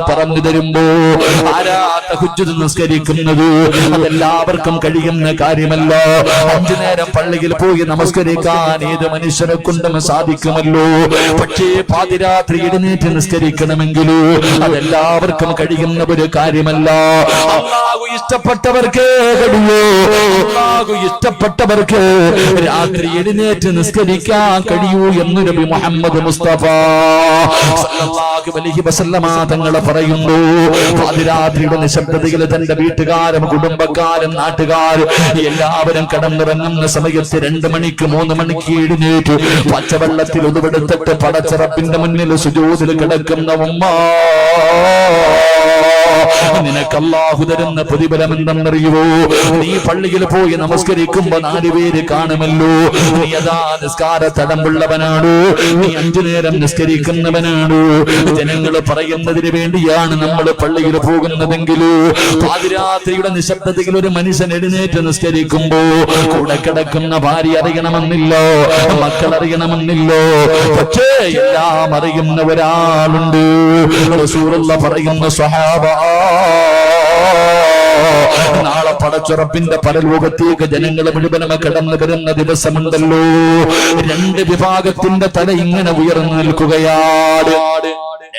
പറഞ്ഞു തരുമ്പോ ആരാ തഹജ്ജുദ് നിസ്കരിക്കുന്നത്? അതെല്ലാവർക്കും കഴിയുന്ന കാര്യമല്ല. 5 നേരം പള്ളിയിൽ പോയി നമസ്കരിക്കാൻ ഏത് മനുഷ്യനെ കൊണ്ടും സാധിക്കുമല്ലോ. പക്ഷേ പാതിരാത്രി എഴുന്നേറ്റ് നിസ്കരിക്കണമെങ്കിൽ അതെല്ലാവർക്കും കഴിയുന്ന ഒരു കാര്യമല്ല. അല്ലാഹു ഇഷ്ടപ്പെട്ടവർക്ക് കഴിയൂ. അല്ലാഹു ഇഷ്ടപ്പെട്ടവർക്ക് രാത്രി എഴുന്നേറ്റ് നിസ്കരിക്കാൻ കഴിയൂ എന്ന് നബി മുഹമ്മദ് മുസ്തഫ സല്ലല്ലാഹു അലൈഹി വസല്ലമ തങ്ങൾ പറയുന്നു. പാതിരാത്രിയുടെ നിശബ്ദതയിൽ തന്റെ വീട്ടുകാരും കുടുംബക്കാരും നാട്ടുകാരും എല്ലാവരും കടന്നിറങ്ങുന്ന സമയത്ത് 2 മണിക്ക് 3 മണിക്ക് എഴുന്നേറ്റ് പച്ചവെള്ളത്തിൽ ഉതുവെടുത്തിട്ട് പടച്ചറപ്പിന്റെ മുന്നിൽ സുജൂദിൽ കിടക്കുന്ന ഉമ്മ, നിനക്ക് അല്ലാഹു തരുന്ന പ്രതിഫലം എന്തെന്നറിയുവോ? നീ പള്ളിയിൽ പോയി നമസ്കരിക്കുമ്പോ 4 പേര് കാണുമല്ലോ. നീ അതാ നിസ്കാര തടമ്പുള്ളവനാണോ? നീ 5 നേരം നിസ്കരിക്കുന്നവനാണോ? ജനങ്ങൾ പറയുന്നതിന് വേണ്ടിയാണ് നമ്മൾ പള്ളിയിൽ പോകുന്നതെങ്കിലോ പാതിരാത്രിയുടെ നിശബ്ദതയിൽ ഒരു മനുഷ്യൻ എഴുന്നേറ്റ് നിസ്കരിക്കുമ്പോ കൂടെ കിടക്കുന്ന ഭാര്യ അറിയണമെന്നില്ലോ, മക്കൾ അറിയണമെന്നില്ലോ. പക്ഷേ എല്ലാം അറിയുന്ന ഒരാളുണ്ട്. റസൂലുള്ളാഹി പറയുന്ന സ്വഹാബ, നാളെ പടച്ചുറപ്പിന്റെ പരലോകത്തേക്ക് ജനങ്ങൾ മുഴുവനും കടന്നു വരുന്ന ദിവസമുണ്ടല്ലോ. 2 വിഭാഗത്തിന്റെ തല ഇങ്ങനെ ഉയർന്നു നിൽക്കുകയാണ്.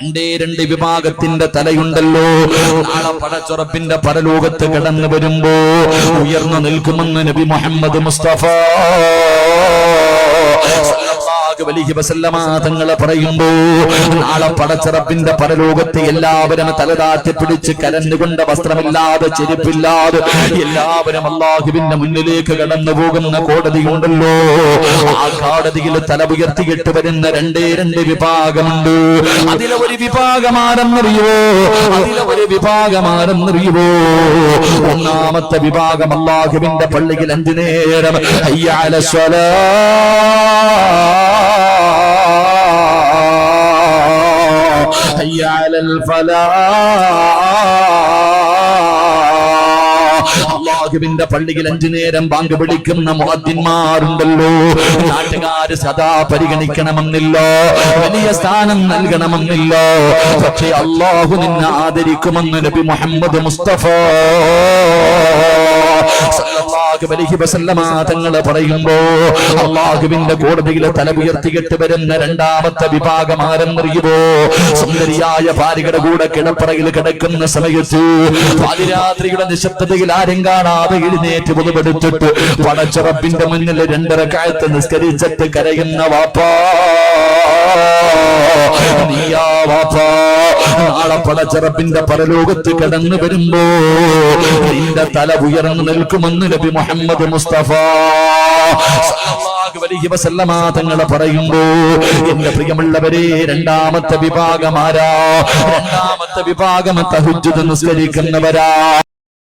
2 വിഭാഗത്തിന്റെ തലയുണ്ടല്ലോ. നാളെ പടച്ചുറപ്പിന്റെ പരലോകത്ത് കടന്നു വരുമ്പോ ഉയർന്നു നിൽക്കുമെന്ന് നബി മുഹമ്മദ് മുസ്തഫ തങ്ങളെ പറയുമ്പോ നാളെ പടച്ചിറപ്പിന്റെ പരലോകത്ത് എല്ലാവരും തലതാറ്റി പിടിച്ച് കരഞ്ഞുകൊണ്ട് വസ്ത്രമില്ലാതെ ചെരുപ്പില്ലാതെ എല്ലാവരും അല്ലാഹുവിന്റെ മുന്നിലേക്ക് കടന്നു പോകുന്ന കോടതിയുണ്ടല്ലോ. ആ കോടതിയിൽ തല ഉയർത്തിയിട്ട് വരുന്ന 2 വിഭാഗമുണ്ട്. അതിലെ ഒരു വിഭാഗമാരെന്നറിയുവോ? ഒന്നാമത്തെ വിഭാഗം അല്ലാഹുവിന്റെ പള്ളിയിൽ 5 നേരം ഹയ്യ അലൽ സ്വലാ, ഹയ്യ അലൽ ഫലാഹ്, അല്ലാഹുവിന്റെ പള്ളിയിൽ 5 നേരം ബാങ്ക് വിളിക്കുന്ന മുഅദ്ദിൻമാരുണ്ടല്ലോ. നാട്ടുകാര് സദാ പരിഗണിക്കണമെന്നില്ല, വലിയ സ്ഥാനം നൽകണമെന്നില്ല. പക്ഷേ അല്ലാഹു നിന്നെ ആദരിക്കുമെന്ന് നബി മുഹമ്മദ് മുസ്തഫ സല്ലല്ലാഹു അലൈഹി വസല്ലമ തങ്ങൾ പറയുമ്പോ അല്ലാഹുവിന്റെ കോടതിയിൽ തല ഉയർത്തിയിട്ട് വരുന്ന 2ാമത്തെ വിഭാഗം ആരെന്നറിയുമോ? സുന്ദരിയായ ഭാര്യയുടെ കൂടെ കിടപ്പറയിൽ കിടക്കുന്ന സമയത്ത് പാതിരാത്രിയുടെ നിശബ്ദതയിൽ ആരും കാണാതെ എഴുന്നേറ്റ് പുതുപെടുത്തിട്ട് പടച്ചുറപ്പിന്റെ മുന്നിൽ 2 റക്അത്ത് നിസ്കരിച്ചിട്ട് കരയുന്ന വാപ്പാ, നീയാ വാപ്പാ നാളെ പടച്ചിറപ്പിന്റെ പരലോകത്ത് കടന്നു വരുമ്പോ നിന്റെ തല ഉയർന്നു നിൽക്കുമെന്ന് നബി മുഹമ്മദ് മുസ്തഫ സല്ലല്ലാഹു അലൈഹി വസല്ലമ തങ്ങൾ പറയുമ്പോ എന്റെ പ്രിയമുള്ളവരെ, 2ാമത്തെ വിഭാഗം ആരാ? 2ാമത്തെ വിഭാഗം തഹജ്ജുദ് നിസ്കരിക്കുന്നവരാ.